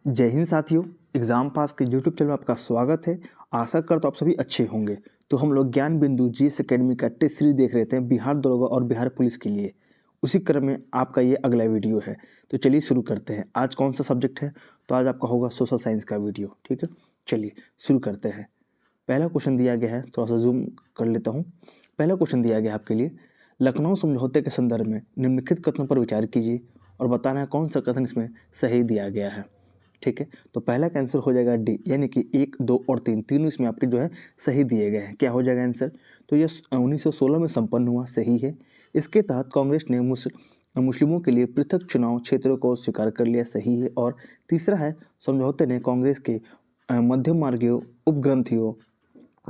जय हिंद साथियों। एग्जाम पास के यूट्यूब चैनल में आपका स्वागत है। आशा करता हूं आप सभी अच्छे होंगे। तो हम लोग ज्ञान बिंदु जीएस एकेडमी का टेस्ट सीरीज देख रहे थे बिहार दरोगा और बिहार पुलिस के लिए। उसी क्रम में आपका ये अगला वीडियो है। तो चलिए शुरू करते हैं। आज कौन सा सब्जेक्ट है? तो आज आपका होगा सोशल साइंस का वीडियो। ठीक है, चलिए शुरू करते हैं। पहला क्वेश्चन दिया गया है, थोड़ा सा जूम कर लेता हूँ। पहला क्वेश्चन दिया गया है आपके लिए, लखनऊ समझौते के संदर्भ में निम्नलिखित कथनों पर विचार कीजिए और बताना है कौन सा कथन इसमें सही दिया गया है। ठीक है, तो पहला का आंसर हो जाएगा डी, यानी कि 1, 2 और 3 तीनों इसमें आपके जो है सही दिए गए हैं। क्या हो जाएगा आंसर? तो ये 1916 में संपन्न हुआ, सही है। इसके तहत कांग्रेस ने मुस्लिमों के लिए पृथक चुनाव क्षेत्रों को स्वीकार कर लिया, सही है। और तीसरा है, समझौते ने कांग्रेस के मध्यम मार्गीय उपग्रंथियों,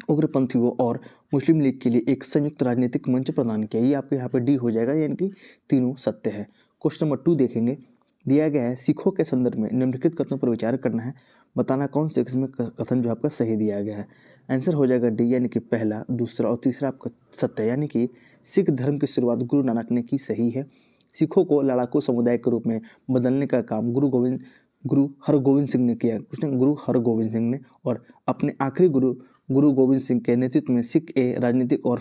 उग्रपंथियों और मुस्लिम लीग के लिए एक संयुक्त राजनीतिक मंच प्रदान किया। ये आपके यहाँ पे डी हो जाएगा, यानी कि तीनों सत्य है। क्वेश्चन नंबर 2 देखेंगे। दिया गया है, सिखों के संदर्भ में निम्नलिखित कथनों पर विचार करना है, बताना कौन से इसमें कथन जो आपका सही दिया गया है। आंसर हो जाएगा डी, यानी कि पहला, दूसरा और तीसरा आपका सत्य है। यानी कि सिख धर्म की शुरुआत गुरु नानक ने की, सही है। सिखों को लड़ाकू समुदाय के रूप में बदलने का काम गुरु हरगोविंद सिंह ने किया। कुछ नहीं, गुरु हरगोविंद सिंह ने। और अपने आखिरी गुरु गोविंद सिंह के नेतृत्व में सिख ए राजनीतिक और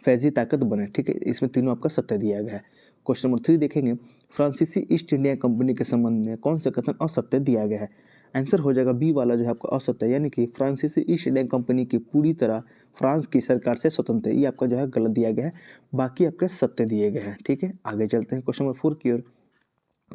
फैजी ताकत बने। ठीक है, इसमें तीनों आपका सत्य दिया गया है। क्वेश्चन नंबर 3 देखेंगे। फ्रांसीसी ईस्ट इंडिया कंपनी के संबंध में कौन सा कथन असत्य दिया गया है? आंसर हो जाएगा बी वाला जो है आपका असत्य, यानी कि फ्रांसीसी ईस्ट इंडिया कंपनी की पूरी तरह फ्रांस की सरकार से स्वतंत्र है। ये आपका जो है गलत दिया गया है, बाकी आपके सत्य दिए गए हैं। ठीक है, आगे चलते हैं। क्वेश्चन नंबर 4 की ओर।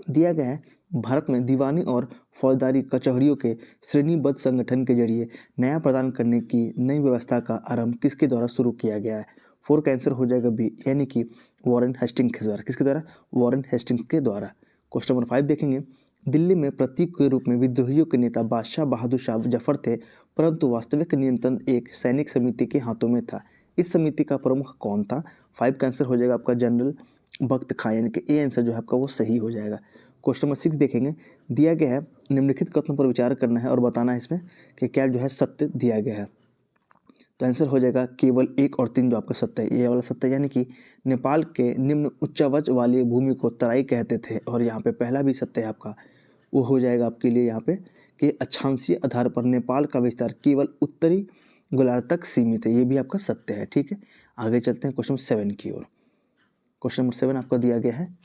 दिया गया है, भारत में दीवानी और फौजदारी कचहरियों के श्रेणीबद्ध संगठन के जरिए न्याय प्रदान करने की नई व्यवस्था का आरंभ किसके द्वारा शुरू किया गया है? 4 का आंसर हो जाएगा बी, यानी कि वॉरेन हेस्टिंग्स के द्वारा। किसके द्वारा? वॉरेन हेस्टिंग्स के द्वारा। क्वेश्चन नंबर 5 देखेंगे। दिल्ली में प्रतीक के रूप में विद्रोहियों के नेता बादशाह बहादुर शाह जफर थे, परंतु वास्तविक नियंत्रण एक सैनिक समिति के हाथों में था। इस समिति का प्रमुख कौन था? 5 का आंसर हो जाएगा आपका जनरल बख्त खां, यानी कि ए आंसर जो है आपका वो सही हो जाएगा। क्वेश्चन नंबर 6 देखेंगे। दिया गया है, निम्नलिखित कथनों पर विचार करना है और बताना है इसमें कि क्या जो है सत्य दिया गया है। तो आंसर हो जाएगा केवल 1 और 3 जो आपका सत्य है, ये वाला सत्य, यानी कि नेपाल के निम्न उच्चावच वाली भूमि को तराई कहते थे। और यहाँ पे पहला भी सत्य है आपका, वो हो जाएगा आपके लिए यहाँ पे कि अक्षांशीय आधार पर नेपाल का विस्तार केवल उत्तरी गोलार्ध तक सीमित है। ये भी आपका सत्य है। ठीक है, आगे चलते हैं क्वेश्चन 7 की ओर। क्वेश्चन नंबर 7 आपका दिया गया है।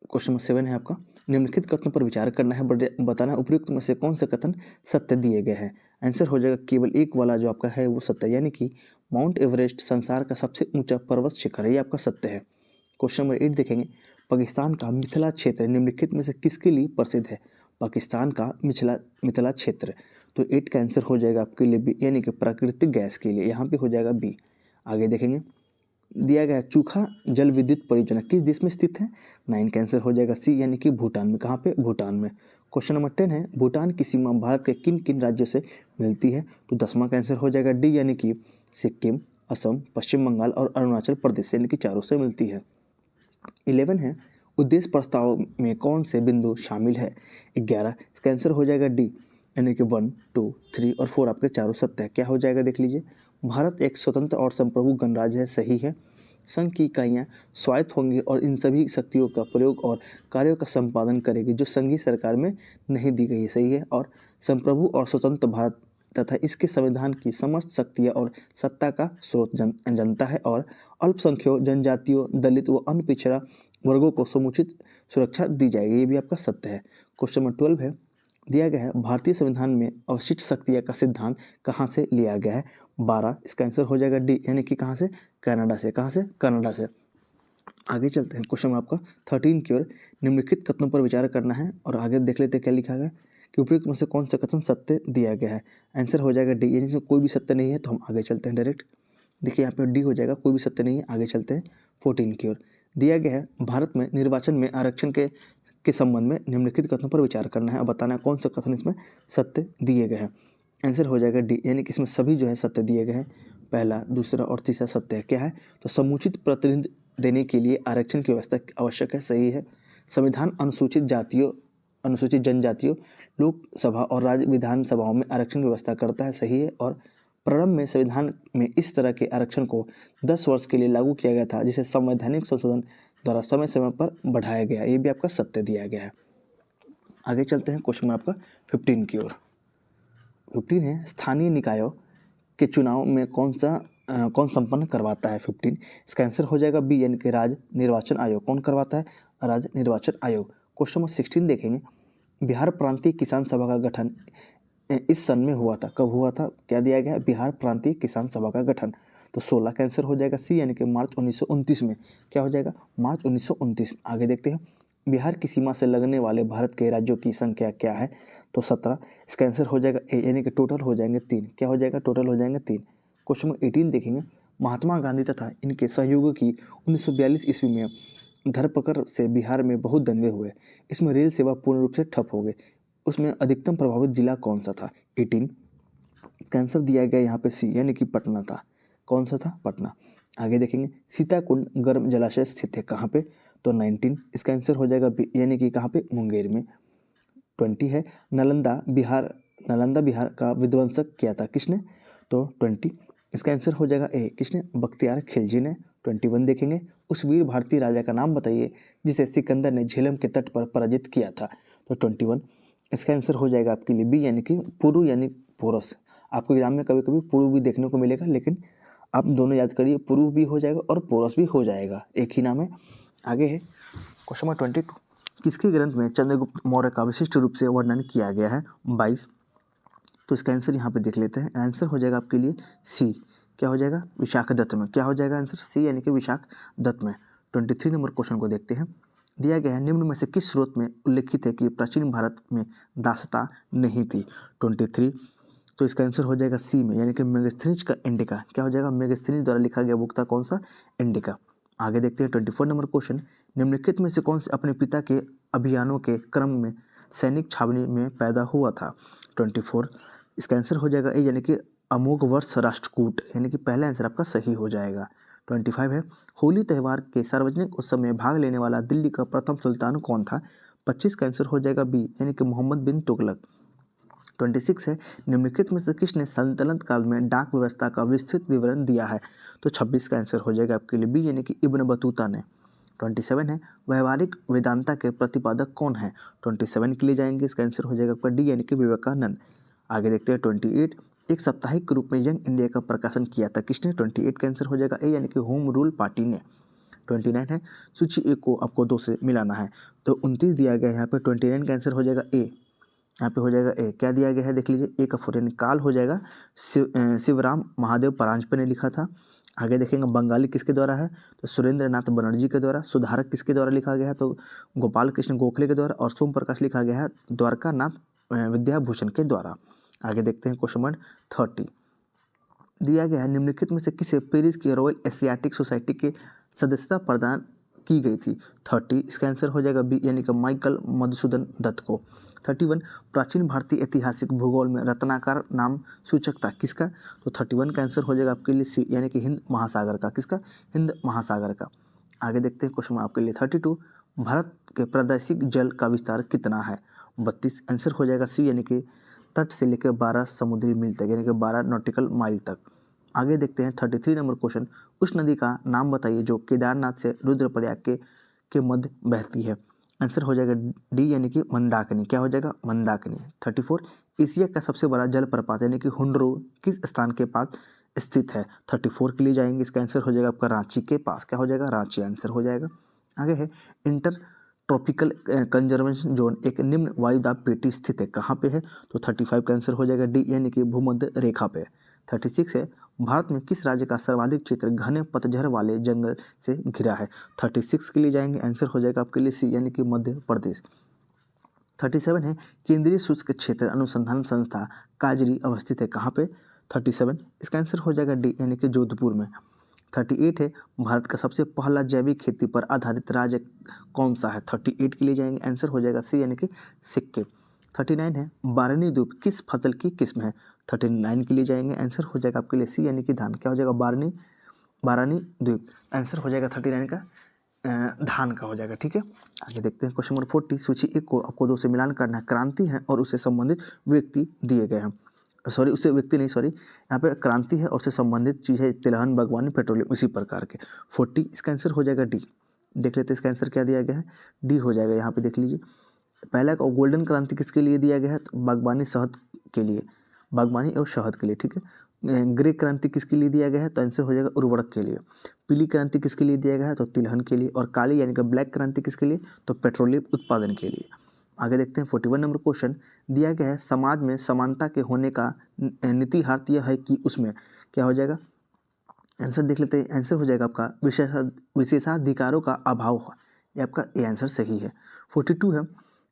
क्वेश्चन नंबर 7 है आपका, निम्नलिखित कथनों पर विचार करना है, बताना उपयुक्त में से कौन से कथन सत्य दिए गए हैं। आंसर हो जाएगा केवल 1 वाला जो आपका है वो सत्य, यानी कि माउंट एवरेस्ट संसार का सबसे ऊंचा पर्वत शिखर है। ये आपका सत्य है। क्वेश्चन नंबर 8 देखेंगे। पाकिस्तान का मिथिला क्षेत्र निम्नलिखित में से किसके लिए प्रसिद्ध है? पाकिस्तान का मिथिला क्षेत्र। तो 8 का आंसर हो जाएगा आपके लिए बी, यानी कि प्राकृतिक गैस के लिए। यहाँ पे हो जाएगा बी। आगे देखेंगे। दिया गया है, चूखा जल विद्युत परियोजना किस देश में स्थित है? 9 का आंसर हो जाएगा सी, यानी कि भूटान में। कहाँ पे? भूटान में। क्वेश्चन नंबर 10 है, भूटान की सीमा भारत के किन किन राज्यों से मिलती है? तो 10वां का आंसर हो जाएगा डी, यानी कि सिक्किम, असम, पश्चिम बंगाल और अरुणाचल प्रदेश, यानी कि चारों से मिलती है। 11 है, उद्देश्य प्रस्ताव में कौन से बिंदु शामिल है? 11, इसका आंसर हो जाएगा डी, यानी कि 1, 2, 3 और 4 आपके चारों सत्य है। क्या हो जाएगा देख लीजिए। भारत एक स्वतंत्र और संप्रभु गणराज्य है, सही है। संघ की इकाइयाँ स्वायत्त होंगी और इन सभी शक्तियों का प्रयोग और कार्यों का संपादन करेगी जो संघीय सरकार में नहीं दी गई है, सही है। और संप्रभु और स्वतंत्र भारत तथा इसके संविधान की समस्त शक्तियाँ और सत्ता का स्रोत जनता है। और अल्पसंख्यकों, जनजातियों, दलित व अन्य पिछड़ा वर्गों को समुचित सुरक्षा दी जाएगी। ये भी आपका सत्य है। क्वेश्चन नंबर 12 है, दिया गया है, भारतीय संविधान में अवशिष्ट शक्तियाँ का सिद्धांत कहाँ से लिया गया है? 12, इसका आंसर हो जाएगा डी, यानी कि कहाँ से? कनाडा से। कहाँ से? कनाडा से। आगे चलते हैं क्वेश्चन आपका 13 की ओर। निम्नलिखित कथनों पर विचार करना है और आगे देख लेते हैं क्या लिखा गया कि उपयुक्त में से कौन सा कथन सत्य दिया गया है। आंसर हो जाएगा डी, यानी इसमें कोई भी सत्य नहीं है। तो हम आगे चलते हैं डायरेक्ट। देखिए यहाँ पे डी हो जाएगा, कोई भी सत्य नहीं है। आगे चलते हैं 14 की ओर। दिया गया है, भारत में निर्वाचन में आरक्षण के संबंध में निम्नलिखित कथनों पर विचार करना है और बताना है कौन सा कथन इसमें सत्य दिए गए हैं। आंसर हो जाएगा डी, यानी कि इसमें सभी जो है सत्य दिए गए हैं। पहला, दूसरा और तीसरा सत्य है। क्या है? तो समुचित प्रतिनिधित्व देने के लिए आरक्षण की व्यवस्था आवश्यक है, सही है। संविधान अनुसूचित जातियों, अनुसूचित जनजातियों, लोकसभा और राज्य विधानसभाओं में आरक्षण की व्यवस्था करता है, सही है। और प्रारंभ में संविधान में इस तरह के आरक्षण को 10 वर्ष के लिए लागू किया गया था, जिसे संवैधानिक संशोधन द्वारा समय समय पर बढ़ाया गया। ये भी आपका सत्य दिया गया है। आगे चलते हैं क्वेश्चन नंबर आपका 15 की ओर। 15 है स्थानीय निकायों के चुनाव में कौन संपन्न करवाता है। 15 इसका आंसर हो जाएगा बी यानी कि राज्य निर्वाचन आयोग। कौन करवाता है? राज्य निर्वाचन आयोग। क्वेश्चन नंबर 16 देखेंगे, बिहार प्रांतीय किसान सभा का गठन इस सन में हुआ था। कब हुआ था? क्या दिया गया है? बिहार प्रांतीय किसान सभा का गठन। तो 16 का आंसर हो जाएगा सी यानी कि मार्च 1929 में। क्या हो जाएगा? मार्च 1929। आगे देखते हैं, बिहार की सीमा से लगने वाले भारत के राज्यों की संख्या क्या है? तो 17। इसका आंसर हो जाएगा ए यानी कि टोटल हो जाएंगे 3। क्या हो जाएगा? टोटल हो जाएंगे 3। क्वेश्चन नंबर 18 देखेंगे, महात्मा गांधी तथा इनके सहयोगियों की 1942 ईस्वी में धरपकड़ से बिहार में बहुत दंगे हुए। इसमें रेल सेवा पूर्ण रूप से ठप हो गई। उसमें अधिकतम प्रभावित जिला कौन सा था? 18। इसका आंसर दिया गया यहाँ पे सी यानी कि पटना था। कौन सा था? पटना। आगे देखेंगे, सीताकुंड गर्म जलाशय स्थित है कहाँ पे? तो 19। इसका आंसर हो जाएगा बी यानी कि कहाँ पे? मुंगेर में। 20 है, नालंदा बिहार का विध्वंसक किया था किसने? तो 20। इसका आंसर हो जाएगा ए किसने? बख्तियार खिलजी ने। 21 देखेंगे, उस वीर भारतीय राजा का नाम बताइए जिसे सिकंदर ने झेलम के तट पर पराजित किया था। तो 21। इसका आंसर हो जाएगा आपके लिए बी यानी कि पुरु यानी पोरस। आपको एग्जाम में कभी कभी पुरु भी देखने को मिलेगा, लेकिन आप दोनों याद करिए, पुरु भी हो जाएगा और पोरस भी हो जाएगा, एक ही नाम है। आगे है क्वेश्चन नंबर 22, किसके ग्रंथ में चंद्रगुप्त मौर्य का विशिष्ट रूप से वर्णन किया गया है? 22। तो इसका आंसर यहाँ पे देख लेते हैं। आंसर हो जाएगा आपके लिए सी। क्या हो जाएगा? विशाख दत्त में। क्या हो जाएगा आंसर? सी यानी कि विशाख दत्त में। 23 नंबर क्वेश्चन को देखते हैं, दिया गया है निम्न में से किस स्रोत में उल्लिखित है कि प्राचीन भारत में दासता नहीं थी? 23। तो इसका आंसर हो जाएगा सी में यानी कि मेगास्थनीज का इंडिका। क्या हो जाएगा? मेगास्थनीज द्वारा लिखा गया बुक था कौन सा? इंडिका। आगे देखते हैं 24 नंबर क्वेश्चन, निम्नलिखित में से कौन से अपने पिता के अभियानों के क्रम में सैनिक छावनी में पैदा हुआ था? 24। इसका आंसर हो जाएगा ए यानी कि अमोघ वर्ष राष्ट्रकूट, यानी कि पहला आंसर आपका सही हो जाएगा। 25 है, होली त्यौहार के सार्वजनिक उत्सव में भाग लेने वाला दिल्ली का प्रथम सुल्तान कौन था? 25 का आंसर हो जाएगा बी यानी कि मोहम्मद बिन तुगलक। 26 है, निम्नलिखित में से किसने सल्तनत काल में डाक व्यवस्था का विस्तृत विवरण दिया है? तो 26 का आंसर हो जाएगा आपके लिए बी यानी कि इब्न बतूता ने। 27 है, व्यवहारिक वेदांता के प्रतिपादक कौन है? 27 के लिए जाएंगे, इसका आंसर हो जाएगा आपका डी यानी कि विवेकानंद। आगे देखते हैं 28, एक साप्ताहिक रूप में यंग इंडिया का प्रकाशन किया था किसने? 28 का आंसर हो जाएगा ए यानी कि होम रूल पार्टी ने। 29 है, सूची ए को आपको 2 से मिलाना है, तो 29 दिया गया है यहाँ पे। 29 का आंसर हो जाएगा ए, यहाँ पे हो जाएगा ए। क्या दिया गया है देख लीजिए, ए का फुल काल हो जाएगा शिवराम महादेव परांजपे ने लिखा था। आगे देखेंगे बंगाली किसके द्वारा है? तो सुरेंद्र नाथ बनर्जी के द्वारा। सुधारक किसके द्वारा लिखा गया है? तो गोपाल कृष्ण गोखले के द्वारा। और सोम प्रकाश लिखा गया है द्वारका नाथ विद्याभूषण के द्वारा। आगे देखते हैं क्वेश्चन नंबर 30, दिया गया है निम्नलिखित में से किसे पेरिस की रॉयल एशियाटिक सोसाइटी के सदस्यता प्रदान की गई थी? 30। इसका आंसर हो जाएगा बी यानी कि माइकल मधुसूदन दत्त को। 31, प्राचीन भारतीय ऐतिहासिक भूगोल में रत्नाकर नाम सूचक था किसका? तो 31 का आंसर हो जाएगा आपके लिए सी यानी कि हिंद महासागर का। किसका? हिंद महासागर का। आगे देखते हैं क्वेश्चन आपके लिए 32, भारत के प्रादेशिक जल का विस्तार कितना है? 32। आंसर हो जाएगा सी यानी कि तट से लेकर 12 समुद्री मील तक, यानी कि 12 नॉटिकल माइल तक। आगे देखते हैं 33 नंबर क्वेश्चन, उस नदी का नाम बताइए जो केदारनाथ से रुद्रप्रयाग के मध्य बहती है? आंसर हो जाएगा डी यानी कि मंदाकिनी। क्या हो जाएगा? मंदाकिनी। 34, एशिया का सबसे बड़ा जलप्रपात यानी कि हुंडरू किस स्थान के पास स्थित है? 34 के लिए जाएंगे, इसका आंसर हो जाएगा आपका रांची के पास। क्या हो जाएगा? रांची आंसर हो जाएगा। आगे है इंटर ट्रॉपिकल कंजर्वेशन जोन एक निम्न वायुदाब पेटी स्थित है कहाँ पे है? तो 35 का आंसर हो जाएगा डी यानी कि भूमध्य रेखा पे। 36 है, भारत में किस राज्य का सर्वाधिक क्षेत्र घने पतझड़ वाले जंगल से घिरा है? 36 के लिए जाएंगे, आंसर हो जाएगा आपके लिए सी यानी कि मध्य प्रदेश। 37 है, केंद्रीय शुष्क क्षेत्र अनुसंधान संस्था काजरी अवस्थित है कहाँ पे? 37। इसका आंसर हो जाएगा डी यानी कि जोधपुर में। 38 है, भारत का सबसे पहला जैविक खेती पर आधारित राज्य कौन सा है? 38 के लिए जाएंगे, आंसर हो जाएगा सी यानी कि सिक्किम। 39 है, बारनी द्वीप किस फसल की किस्म है? 39 के लिए जाएंगे, आंसर हो जाएगा आपके लिए सी यानी कि धान। क्या हो जाएगा? बारानी द्वीप। आंसर हो जाएगा 39 का धान का हो जाएगा। ठीक है, आगे देखते हैं क्वेश्चन नंबर 40, सूची एक को आपको 2 से मिलान करना है। क्रांति है और उससे संबंधित व्यक्ति दिए गए हैं। सॉरी, उससे व्यक्ति नहीं, सॉरी, यहाँ पे क्रांति है और उससे संबंधित चीज़ है तिलहन बागवानी पेट्रोलियम, इसी प्रकार के। 40 इसका आंसर हो जाएगा डी। देख लेते हैं इसका आंसर क्या दिया गया है। डी हो जाएगा, यहाँ पे देख लीजिए पहला का गोल्डन क्रांति किसके लिए दिया गया है, तो बागवानी शहद के लिए, बागवानी और शहद के लिए, ठीक है। ग्रे क्रांति किसके लिए दिया गया है, तो आंसर हो जाएगा उर्वरक के लिए। पीली क्रांति किसके लिए दिया गया है, तो तिलहन के लिए। और काली यानी कि ब्लैक क्रांति किसके लिए, तो पेट्रोलियम उत्पादन के लिए। आगे देखते हैं 41 नंबर क्वेश्चन दिया गया है, समाज में समानता के होने का नीतिहार्थ यह है कि उसमें क्या हो जाएगा, आंसर देख लेते हैं। आंसर हो जाएगा आपका विशेषाधिकारों का अभाव, ये आपका ए आंसर सही है। 42 है,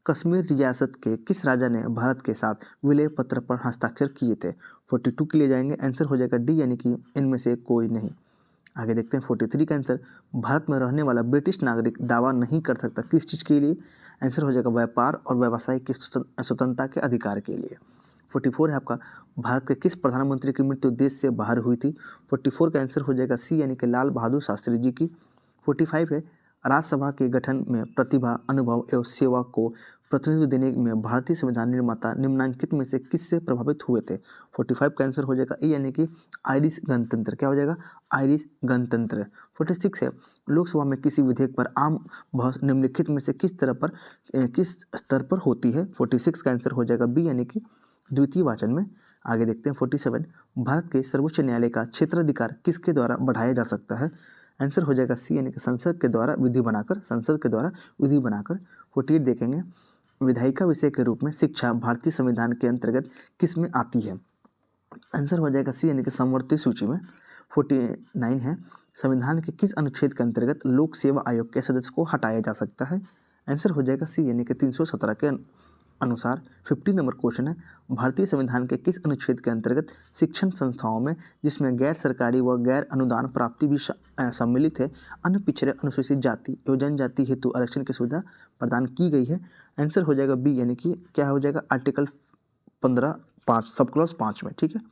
कश्मीर रियासत के किस राजा ने भारत के साथ विलय पत्र पर हस्ताक्षर किए थे। 42 के लिए जाएंगे, आंसर हो जाएगा डी यानी कि इनमें से कोई नहीं। आगे देखते हैं 43 का आंसर, भारत में रहने वाला ब्रिटिश नागरिक दावा नहीं कर सकता किस चीज़ के लिए, आंसर हो जाएगा व्यापार और व्यवसाय की स्वतंत्रता के अधिकार के लिए। 44 है आपका, भारत के किस प्रधानमंत्री की मृत्यु देश से बाहर हुई थी। 44 का आंसर हो जाएगा सी यानी कि लाल बहादुर शास्त्री जी की। 45 है, राज्यसभा के गठन में प्रतिभा, अनुभव एवं सेवा को प्रतिनिधित्व देने में भारतीय संविधान निर्माता निम्नलिखित में से किससे प्रभावित हुए थे। 45 का आंसर हो जाएगा ए यानी कि आयरिश गणतंत्र, क्या हो जाएगा, आयरिश गणतंत्र। 46 है, लोकसभा में किसी विधेयक पर आम बहस निम्नलिखित में से किस स्तर पर होती है। 46 का आंसर हो जाएगा बी यानी कि द्वितीय वाचन में। आगे देखते हैं 47, भारत के सर्वोच्च न्यायालय का क्षेत्राधिकार किसके द्वारा बढ़ाया जा सकता है। आंसर हो जाएगा सी यानी कि संसद के द्वारा विधि बनाकर, संसद के द्वारा विधि बनाकर। 48 देखेंगे, विधायिका विषय के रूप में शिक्षा भारतीय संविधान के अंतर्गत किस में आती है। आंसर हो जाएगा सी यानी कि समवर्ती सूची में। 49 है, संविधान के किस अनुच्छेद के अंतर्गत लोक सेवा आयोग के सदस्य को हटाया जा सकता है। आंसर हो जाएगा सी यानी कि 317 के अनुसार। 50 नंबर क्वेश्चन है, भारतीय संविधान के किस अनुच्छेद के अंतर्गत शिक्षण संस्थाओं में जिसमें गैर सरकारी व गैर अनुदान प्राप्ति भी सम्मिलित है, अन्य पिछड़े अनुसूचित जाति एवं जनजाति हेतु आरक्षण की सुविधा प्रदान की गई है। आंसर हो जाएगा बी यानी कि क्या हो जाएगा, आर्टिकल 15(5) सब क्लॉज 5 में, ठीक है।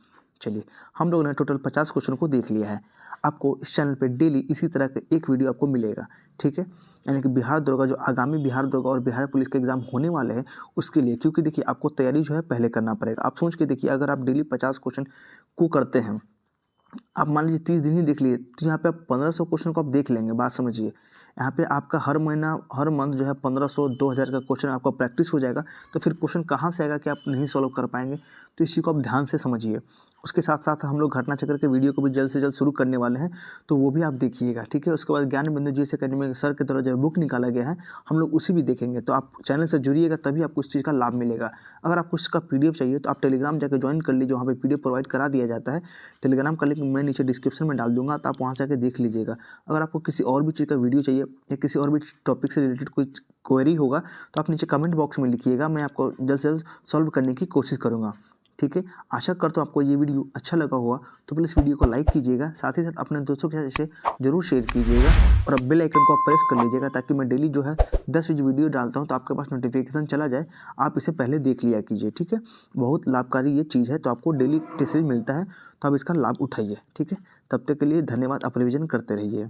चलिए, हम लोगों ने टोटल 50 क्वेश्चन को देख लिया है। आपको इस चैनल पे डेली इसी तरह का एक वीडियो आपको मिलेगा, ठीक है। यानी कि बिहार दरोगा, जो आगामी बिहार दरोगा और बिहार पुलिस के एग्जाम होने वाले हैं उसके लिए, क्योंकि देखिए आपको तैयारी जो है पहले करना पड़ेगा। आप सोच के देखिए, अगर आप डेली 50 क्वेश्चन को करते हैं, आप मान लीजिए 30 दिन ही देख लिए, तो यहाँ पे आप 1500 क्वेश्चन को आप देख लेंगे। बात समझिए, यहाँ पे आपका हर महीना, हर मंथ जो है 1500 2000 का क्वेश्चन आपका प्रैक्टिस हो जाएगा। तो फिर क्वेश्चन कहाँ से आएगा कि आप नहीं सॉल्व कर पाएंगे, तो इसी को आप ध्यान से समझिए। उसके साथ साथ हम लोग घटना चक्र के वीडियो को भी जल्द से जल्द शुरू करने वाले हैं, तो वो भी आप देखिएगा, ठीक है। उसके बाद ज्ञान बिंदु जीएस एकेडमी सर के द्वारा जो बुक निकाला गया है, हम लोग उसी भी देखेंगे। तो आप चैनल से जुड़िएगा, तभी आपको इस चीज़ का लाभ मिलेगा। अगर आपको इसका PDF चाहिए तो आप टेलीग्राम जाकर ज्वाइन कर लीजिए, वहाँ पे PDF प्रोवाइड करा दिया जाता है। टेलीग्राम का लिंक मैं नीचे डिस्क्रिप्शन में डाल दूंगा, तो आप वहाँ से आकर देख लीजिएगा। अगर आपको किसी और भी चीज़ का वीडियो चाहिए या किसी और भी टॉपिक से रिलेटेड कोई क्वेरी होगा, तो आप नीचे कमेंट बॉक्स में लिखिएगा, मैं आपको जल्द से जल्द सॉल्व करने की कोशिश करूँगा, ठीक है। आशा करता हूँ आपको ये वीडियो अच्छा लगा होगा, तो प्लीज़ वीडियो को लाइक कीजिएगा, साथ ही साथ अपने दोस्तों के साथ इसे जरूर शेयर कीजिएगा और अब बेल आइकन को आप प्रेस कर लीजिएगा, ताकि मैं डेली जो है 10 वीडियो डालता हूँ तो आपके पास नोटिफिकेशन चला जाए, आप इसे पहले देख लिया कीजिए, ठीक है। बहुत लाभकारी ये चीज़ है, तो आपको डेली टेस्ट मिलता है, तो आप इसका लाभ उठाइए, ठीक है। तब तक के लिए धन्यवाद, आप रिविजन करते रहिए।